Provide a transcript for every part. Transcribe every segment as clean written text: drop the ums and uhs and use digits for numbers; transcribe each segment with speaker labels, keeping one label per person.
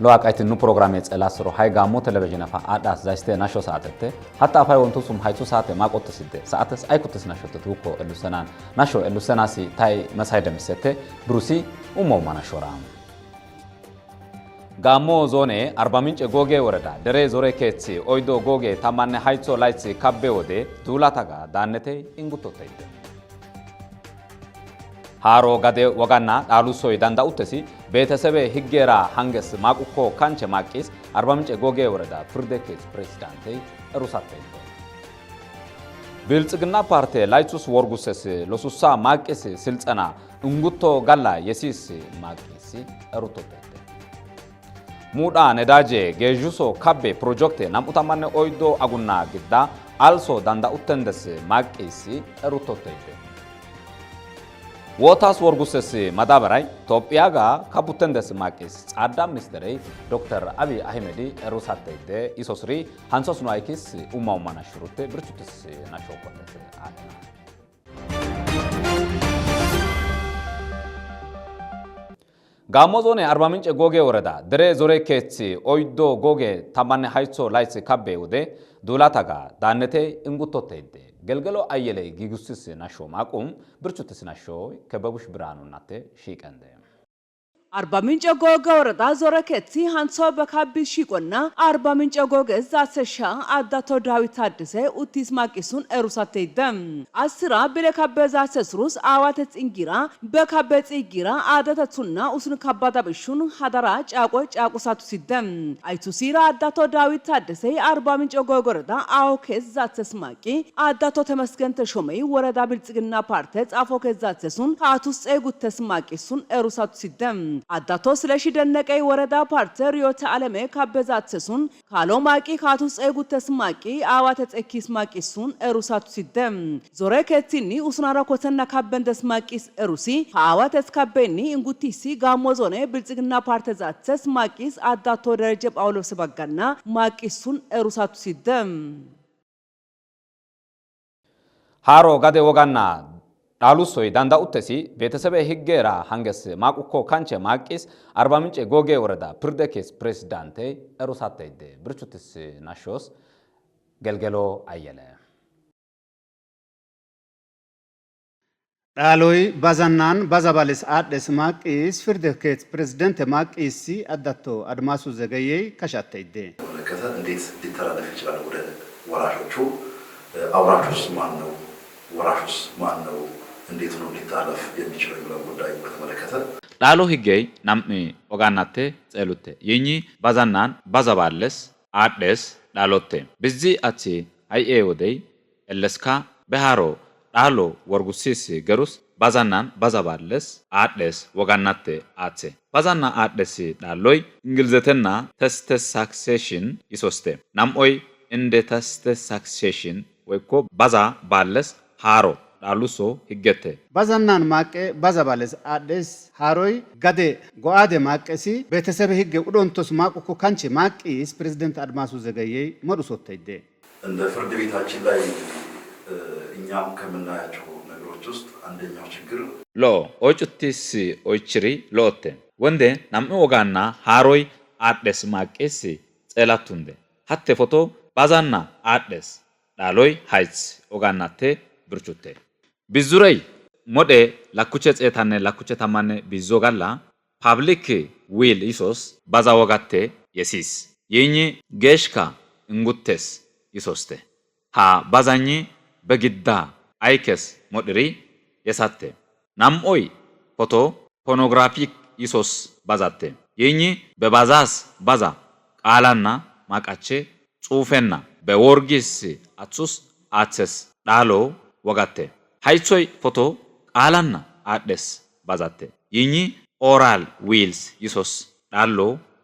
Speaker 1: لواقعت نو برنامج الاسرو هاي غامو تلفزيون فا اداس زايسته ناشو ساعتته حتى فاي وانتو سم هايتو ساعته ما قوت سيده ساعتس اي كنتس ناشو تتوكو السنان ناشو السناسي تاي مسايدم سته بروسي ومو ماناشورام غامو زوني 40 منچ غوغي وردا دري زوري كيتسي اويدو غوغي تامانه هايتو لايتسي كابي ودي دولاتاغا دانته انغوتوتايده هارو غادي وغانا دالوسوي داندا اوتسي بيتسبه هيغيرا هانغس ماقوكو كانچ ماقيس 40 منچ غوغي وردا فردكيس بريزيدانتي روساتاي بيلصغنا بارتي لايتوس ورغوسس لوسوسا ماقيس سلطنا انغوتو غالا يسيس ماقيس روتوتاي مودا نداجي گيجوسو كابي بروجكت ناموتامانه اويدو اغونا گدا also danda uttendess maqisi rutottayde wotas worguses madabaray topiyaga kabuttendes maqis adda ministerey dr abi ahmedi rusattayde isosri hansos noaykis umma ummana shurutte birchutis nashokotte adena ጋሞ ዞን 40 ምንጭ ጎጌ ወረዳ ድሬ ዞሬ ኬትሲ ኦይዶ ጎጌ ታማነ ሃይሶ ላይስ ካቤ ወደ ዶላታጋ ዳነቴ እንጉቶቴደ ገልገሎ አየለ ጊጉስስ ናሾ ማቁም ብርቹትስ ናሾ ከበቡሽ ብራኑ ናተ ሺቀንደ
Speaker 2: Arba mincha goga orada zora ketsi hanso bakabi shikonna arba mincha goga zasesha addato Dawit Taddese utis maqisun erusateydem asira bile kabeza sesrus awatet ingira bekabet ingira adatatuna usun kabada bishun hadara caqusatu sidem aytusira addato Dawit Taddese arba mincha goga orada awkez zatses maqi addato teመስገን ተሾመይ ወረዳ ብልጽግና ፓርቲት አፎከዝ zatsesun ካቱስ ጸጉተስ ማቂሱን erusaቱ sidem አዳቶ ስለሺ ደነቀይ ወረዳ ፓርተር ዮተ ዓለሜ ካበዛትሱን ካሎማቂ ካቱስ ጸጉተስ ማቂ አዋተ ጸኪስ ማቂሱን እሩሳቱ ሲደም ዞረ ከቲኒ ኡስናራ ኮተና ካበንደስ ማቂስ እሩሲ አዋተስ ካበኒ እንጉቲሲ ጋሞ ዞኔ ብልጽግና ፓርተዛትስ ማቂስ አዳቶ ደረጀ ጳውሎስ በጋና ማቂሱን እሩሳቱ ሲደም
Speaker 1: ሃሮ ጋዴ ወጋና ዳሉሶይ ዳንዳ ኡተሲ ቤተሰበ ህገራ ሃንገስ ማቁኮ ካንቸ ማቂስ 40 ምንጭ ጎጌ ወረዳ ፕርደኬስ ፕሬዝዳንቴ እሩሳተይደ ብርቹትስ ናሾስ ገልገሎ አየለ
Speaker 3: ዳሎይ ባዛናን ባዛባለስ አደስ ማቂስ ፍርደኬስ ፕሬዝዳንት ማቂሲ አዳቶ አድማሱ ዘገየ ከሻተይደ
Speaker 4: ከዛ እንዴት ሊተላለፍ ይችላል ወደ ወራሾቹ አውራሹስ ማን ነው ወራሹስ ማን ነው እንዴት ነው ሊታለፍ የሚችለው የሚለው ጉዳይ በተመለከተ
Speaker 1: ዳሎ ህገይ ናምኒ ኦጋናቴ ጸሉቴ ይኚ ባዛናን ባዛባለስ አደስ ዳሎቴ በዚ አቲ አይኤ ወደይ ኤለስካ በሃሮ ዳሎ ወርጉሲስ ገሩስ ባዛናን ባዛባለስ አደስ ወጋናቴ አቴ ባዛና አደስ ዳሎይ እንግልዘተና ተስተስ ሳክሴሽን ይሶስቴ ናምኦይ እንደ ተስተስ ሳክሴሽን ወይኮ ባዛ ባለስ ሃሮ ዳሉሶ ህገተ
Speaker 3: ባዛናን ማቀ ባዛባለስ አደስ ሃሮይ ጋዴ ጎአደ ማቀሲ ቤተሰብ ህገ ኡዶንቶስ ማቁኮ ካንቺ ማቂስ ፕሬዝዳንት አድማሱ ዘገየ መሩሶተይደ
Speaker 4: እንደ ፍርድ ቤታችን ላይ እኛም ከምናያቸው ነገሮች ውስጥ አንደኛው ችግር
Speaker 1: ሎ ኦጭቲስ ኦይችሪ ሎቴ ወንደ ናም ወጋና ሃሮይ አደስ ማቄስ ጸላቱንደ ሀተ ፎቶ ባዛና አደስ ዳሎይ ሃይስ ኦጋናቴ ብርቹቴ ቢዙረይ ሞዴ ላኩቸ ጸታነ ላኩቸ ታማነ ቢዞጋላ ፓብሊክ ዊል ኢሶስ ባዛ ወጋቴ የሲስ የኝ ጌሽካ እንጉቴስ ይሶስቴ ሃ ባዛኝ በግዳ አይከስ ሞድሪ የሳቴ ናምኦይ ፎቶ ፖርኖግራፊክ ኢሶስ ባዛቴ የኝ በባዛስ ባዛ ቃላና ማቃቼ ጽሁፈና በወርጊስ አትሱስ አትሰስ ዳሎ ወጋቴ ሃይሶይ ፎቶ ቃላና አደስ ባዛቴ ይኚ ኦራል ዊልስ ይሶስ ዳሎ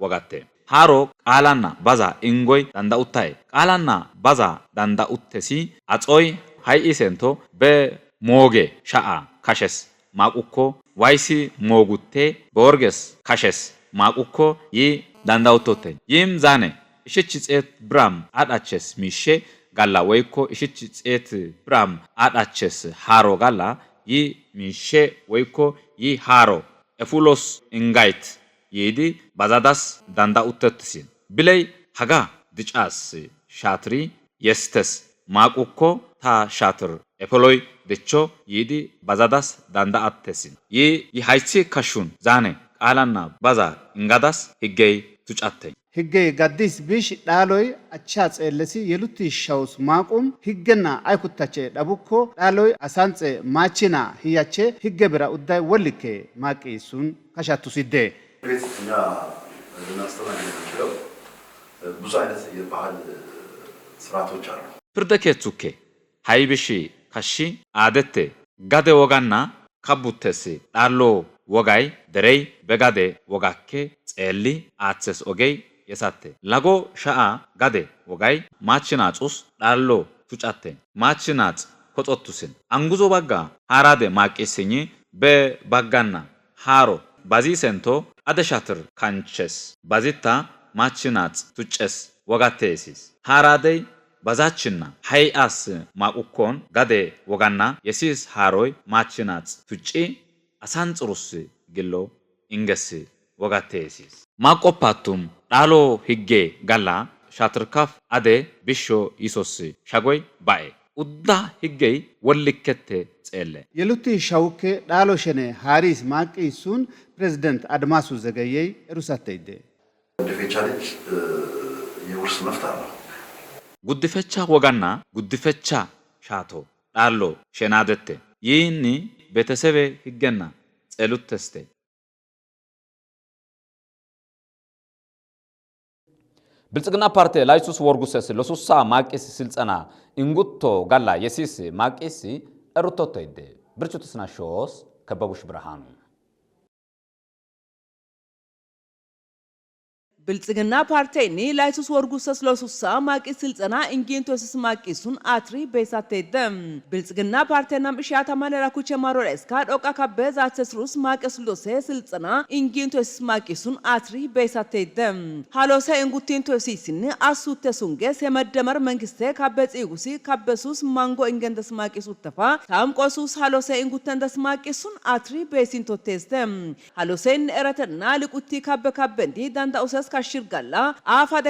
Speaker 1: ወጋቴ ሃሮ ቃላና ባዛ እንጎይ ዳንዳኡታይ ቃላና ባዛ ዳንዳኡቴሲ አጾይ ሃይኢሴንቶ በሞጌ ሻአ ካሸስ ማቁኮ ዋይሲ ሞጉቴ በወርገስ ካሸስ ማቁኮ ይ ዳንዳኡቶቴ ይም ዛኔ እሽች ጼት ብራም አዳቸስ ሚሼ ጋላ ወይኮ እሽች ጼት ብራም አዳቸስ ሃሮ ጋላ ይ ሚሼ ወይኮ ይ ሃሮ ኤፉሎስ እንጋይት yiidi bazadas danda'utettisin. Biley haga dicas shatri yestes maqukko ta shatr epoloy decho yiidi bazadas danda'attesin. Yi haysi kashun zane qalanna baza ingadas higgey tucatte.
Speaker 3: higgey gaddis bish dhaaloy achaa xeellesi yelutti shawus maaqum higgenna aykuttache dhabukko dhaaloy asanxe maachina hiyache higge bira udday ወልኬ ማቂሱን ከሻቱ ሲደ
Speaker 4: ቤት እኛ ልናስተናግድ የምንችለው ብዙ አይነት የባህል ስርዓቶች አሉ።
Speaker 1: ፍርደኬቱኬ ሃይብሺ ካሺ አደቴ ጋደ ወጋና ካቡተስ ዳሎ ወጋይ ደረይ በጋደ ወጋኬ ጼሊ አትሰስ ኦጌይ የሳተ ላጎ ሻአ ጋደ ወጋይ ማችናጹስ ዳሎ ቱጫተ ማችናጽ ኮጦቱስን አንጉዞ ባጋ ሃራደ ማቂስኝ በባጋና ሃሮ ባዚ ሰንቶ አደሻትር ካንቸስ ባዚታ ማችናጽ ቱጨስ ወጋቴሲስ ሃራደይ ባዛችና ሃይአስ ማቁኮን ጋደ ወጋና የሲስ ሃሮይ ማችናጽ ቱጪ አሳንጽሩስ ግሎ ኢንገስ ወጋቴሲስ ማቆፓቱም ዳሎ ሂጌ ጋላ ሻትርካፍ አደ ቢሾ ይሶስ ሻጎይ ባኤ ኡዳ ሂጌይ ወልከተ ጼለ
Speaker 3: የሉቲ ሻውኬ ዳሎ ሸነ ሃሪስ ማቂሱን ፕሬዝዳንት አድማሱ ዘገየይ ሩሳተይደ
Speaker 4: ጉዲፈቻ ልጅ የውርስ መፍታ ነው።
Speaker 1: ጉዲፈቻ ወጋና ጉዲፈቻ ሻቶ ዳሎ ሸናደተ ይህኒ ቤተሰቤ ሂገና ጸሉት ተስተ
Speaker 5: ብልጽግና ፓርቲ ላይሱስ ወርጉሰስ ለሱሳ ማቂስ ስልጸና እንጉቶ ጋላ የሲስ ማቂስ እሩቶተይደ ብርቹትስና ሾስ ከበቡሽ ብርሃኑ
Speaker 2: ብልጽግና ፓርቲኒ ላይሱስ ወርጉሰስ ለሱሳ ማቂስ ስልጸና እንጊንቶስስ ማቂሱን አትሪ በሳተደም ብልጽግና ፓርቲና ምሻታ ማለራኩቸ ማሮለስካ ዶቃ ካበዛ አትስሩስ ማቂስ ሎሴ ስልጸና እንጊንቶስስ ማቂሱን አትሪ በሳተደም ሃሎሰ እንጉቲንቶሲስን አሱተሱንገ ሰመደመር መንግስቴ ካበጽጉሲ ካበሱስ ማንጎ እንገንደስ ማቂሱ ተፋ ታምቆሱስ ሃሎሰ እንጉተንደስ ማቂሱን አትሪ በሲንቶቴስተም ሃሎሰን እረተና ልቁቲ ካበካበንዲ ዳንዳውሰስ ካሽርጋላ አፋደ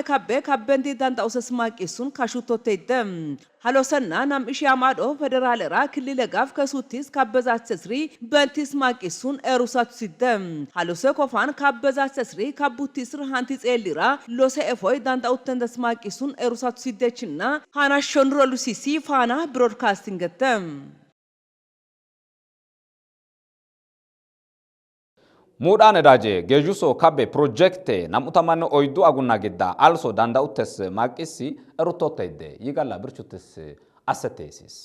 Speaker 2: ካበንዲ ዳንዳውሰስ ማቂሱን ካሹቶቴደም ሃሎሰና ናም ኢሻማዶ ፌደራልራ ክልል ጋፍ ከሱቲስ ካበዛቸስሪ በንቲስ ማቂሱን ኤሩሳቱ ሲደም ሃሎሰ ኮፋን ካበዛቸስሪ ካቡቲስር ሃንቲ ጼሊራ ሎሰ ኤፎይ ዳንዳውተንደስ ማቂሱን ኤሩሳቱ ሲደችና ሃናሾንሮ ሉሲሲ ፋና ብሮድካስቲንግ ገተም
Speaker 5: ሙዳ ነዳጄ ገጁሶ ካቤ ፕሮጀክት ናሙታማነ ኦይዱ አጉና ገዳ አልሶ ዳንዳውተስ ማቂሲ እሩቶተይደ ይጋላ ብርቹትስ አሰቴሲስ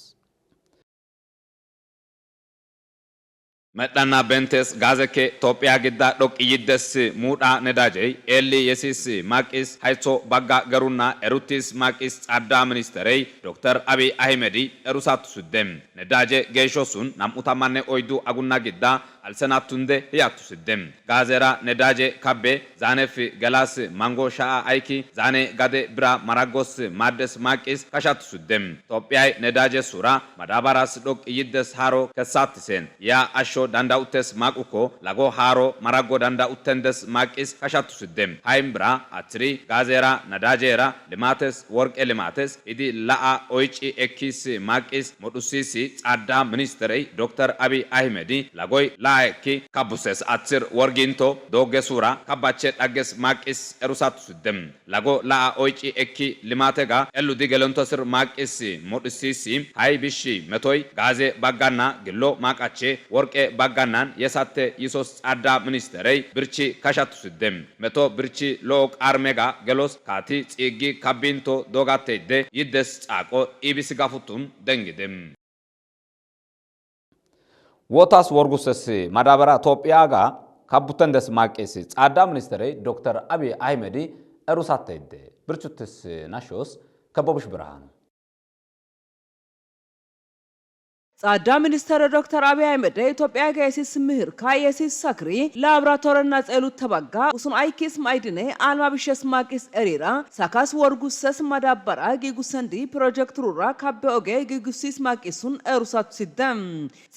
Speaker 1: መጣና በንቴስ ጋዘኬ ኢትዮጵያ ግዳ ዶቅ ይደስ ሙዳ ነዳጄ ኤሊ የሲስ ማቂስ ሃይሶ ባጋ ገሩና ኤሩቲስ ማቂስ ጻዳ ሚኒስተሬይ ዶክተር አብይ አህመዲ ኤሩሳቱ ሱደም ነዳጄ ገሾሱን ናሙታማነ ኦይዱ አጉና ግዳ አልሰናቱንደ ያቱ ሱደም ጋዘራ ነዳጄ ካቤ ዛኔፍ ገላስ ማንጎ ሻአ አይኪ ዛኔ ጋደ ብራ ማራጎስ ማደስ ማቂስ ካሻቱ ሱደም ኢትዮጵያ ነዳጄ ሱራ ማዳባራስ ዶቅ ይደስ ሃሮ ከሳትሰን ያ አሾ ዳንዳውተስ ማቁኮ ላጎ ሃሮ ማራጎ ዳንዳውተንደስ ማቂስ ካሻቱ ሱደም ሃይምብራ አትሪ ጋዜራ ነዳጄራ ልማተስ ወርቄ ልማተስ ኢዲ ላአ ኦይጪ ኤኪስ ማቂስ ሞዱሲሲ ጻዳ ሚኒስትሬይ ዶክተር አብይ አህመዲ ላጎይ ላይኪ ካቡሰስ አትር ወርጊንቶ ዶገ ሱራ ካባቼ ዳገስ ማቂስ ኤሩሳቱ ሱደም ላጎ ላአ ኦይጪ ኤኪ ልማተጋ ኤሉ ዲገለንቶ ስር ማቂስ ሞዱሲሲ ሃይ ቢሺ መቶይ ጋዜ ባጋና ግሎ ማቃቼ ወርቄ ባጋናን የሳተ ይሶስ ጻዳ ሚኒስተሬይ ብርቺ ካሻቱ ሱደም መቶ ብርቺ ሎቅ አርሜጋ ገሎስ ካቲ ጺጊ ካቢንቶ ዶጋቴደ ይደስ ጻቆ ኢቢስ ጋፉቱን ደንግደም
Speaker 5: ወታስ ወርጉሰስ ማዳበራ ኢትዮጵያጋ ካቡተንደስ ማቂስ ጻዳ ሚኒስተሬይ ዶክተር አብይ አህመዲ ኤሩሳተይደ ብርቹትስ ናሾስ ከበቡሽ ብርሃኑ
Speaker 2: ጻዳ ሚኒስተር ዶክተር አብይ አህመድ ኢትዮጵያ ጋይሲስ ምህርካ የሲስ ሰክሪ ላብራቶሪና ጸሉት ተባጋ ውሱን አይኪስ ማይድኔ አልማ ቢሸስ ማቂስ ኤሪራ ሳካስ ወርጉሰስ ማዳበራ ጊጉሰንዲ ፕሮጀክት ሩራ ካበኦጌ ጊጉሲስ ማቂሱን ኤሩሳት ሲደም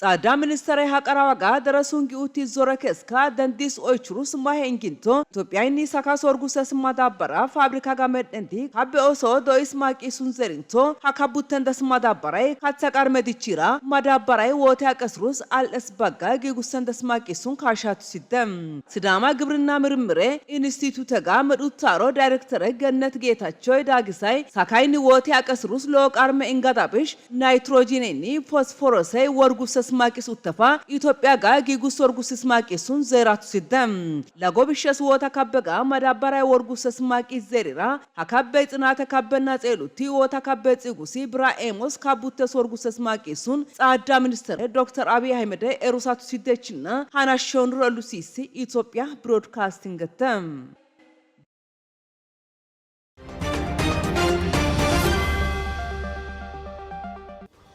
Speaker 2: ጻዳ ሚኒስተር ሀቀራዋጋ ደረሱን ጊኡቲ ዞረከስካ ደንዲስ ኦይችሩስ ማሄንጊንቶ ኢትዮጵያኒ ሳካስ ወርጉሰስ ማዳበራ ፋብሪካ ጋመደንዲ ካበኦሶ ዶይስ ማቂሱን ዘሪንቶ ሀካቡተን ደስ ማዳበራይ ካተቃር መዲቺራ ማዳበራይ ወታ ያቀስሩስ አልስ ባጋ ጊጉሰን ደስ ማቂሱን ካሻቱ ሲደም ሲዳማ ግብርና ምርምሬ ኢንስቲትዩት ጋ መዱታሮ ዳይሬክተር ገነት ጌታቸው ዳግሳይ ሳካይኒ ወታ ያቀስሩስ ሎቃርመ እንጋዳብሽ ናይትሮጂኔኒ ፎስፎረሰይ ወርጉሰስ ማቂስ ውተፋ ኢትዮጵያ ጋ ጊጉስ ወርጉሰስ ማቂሱን ዘራቱ ሲደም ለጎብሸስ ወታ ካበጋ ማዳበራይ ወርጉሰስ ማቂስ ዘሪራ አካበይ ጽናተ ካበና ጸሉቲ ወታ ካበይ ጽጉሲ ብራኤሞስ ካቡተስ ወርጉሰስ ማቂሱን ጻዳ ሚኒስተር ዶክተር አብይ አህመድ ኤሩሳቱ ሲደችና ሃናሾን ሩሉሲሲ ኢትዮጵያ ብሮድካስቲንግ ተም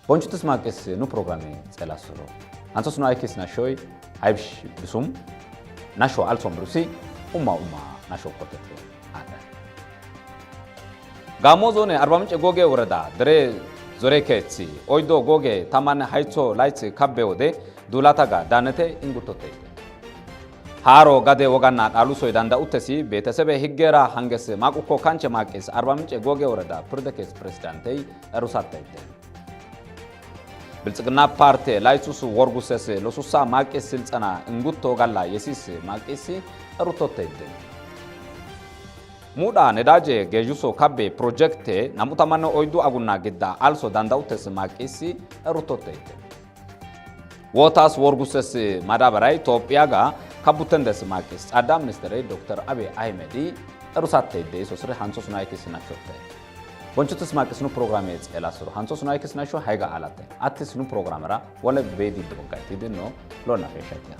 Speaker 5: ቦንቹትስ ማቄስ ኑ ፕሮግራሜ ጸላስሮ አንተስ ነው አይኬስ ናሾይ አይብሽ ብሱም ናሾ አልሶም ብሩሲ ኡማ ናሾ ኮተት አለ ጋሞ ዞን አርባ ምንጭ ጎጌ ወረዳ ድሬ ዞሬኬቺ ኦይዶ ጎጌ ታማነ ሃይቾ ላይቺ ካቤውዴ ዱላታጋ ዳነቴ እንጉቶቴ ሃሮ ጋዴ ወጋና ዳሉሶይ ዳንዳ ኡተሲ ቤተሰበ ሂገራ ሃንገስ ማቁኮ ካንቸ ማቄስ አርባ ምንጭ ጎጌ ወረዳ ፕሬዝዳንት ፕሬዝዳንቴ እሩሳታይቴ ብልጽግና ፓርቲ ላይሱስ ወርጉሰስ ለሱሳ ማቄስ ስልጸና እንጉቶ ጋላ የሲስ ማቄስ እሩቶቴ ሙዳ ነዳጄ ገጁሶ ካቤ ፕሮጀክት ናሙታማነ ኦይዱ አጉና ግዳ አልሶ ዳንዳውተስ ማቄስ እሩቶቴ ወታስ ወርጉሰስ ማዳበራይ ኢትዮጵያጋ ካቡተንደስ ማቄስ ጻዳ ሚኒስትር ዶክተር አብይ አህመድ እሩሳቴ ሶስሪ ሃንሶስ ናይክስ ናቾቴ ቦንቹትስ ማቄስ ኑ ፕሮግራም የጸላስሩ ሃንሶስ ናይክስ ናቾ ሃይጋ አላተ አትስ ኑ ፕሮግራምራ ወለ ቤዲ ድሮጋት ይድኖ ሎና ፈሻቲያ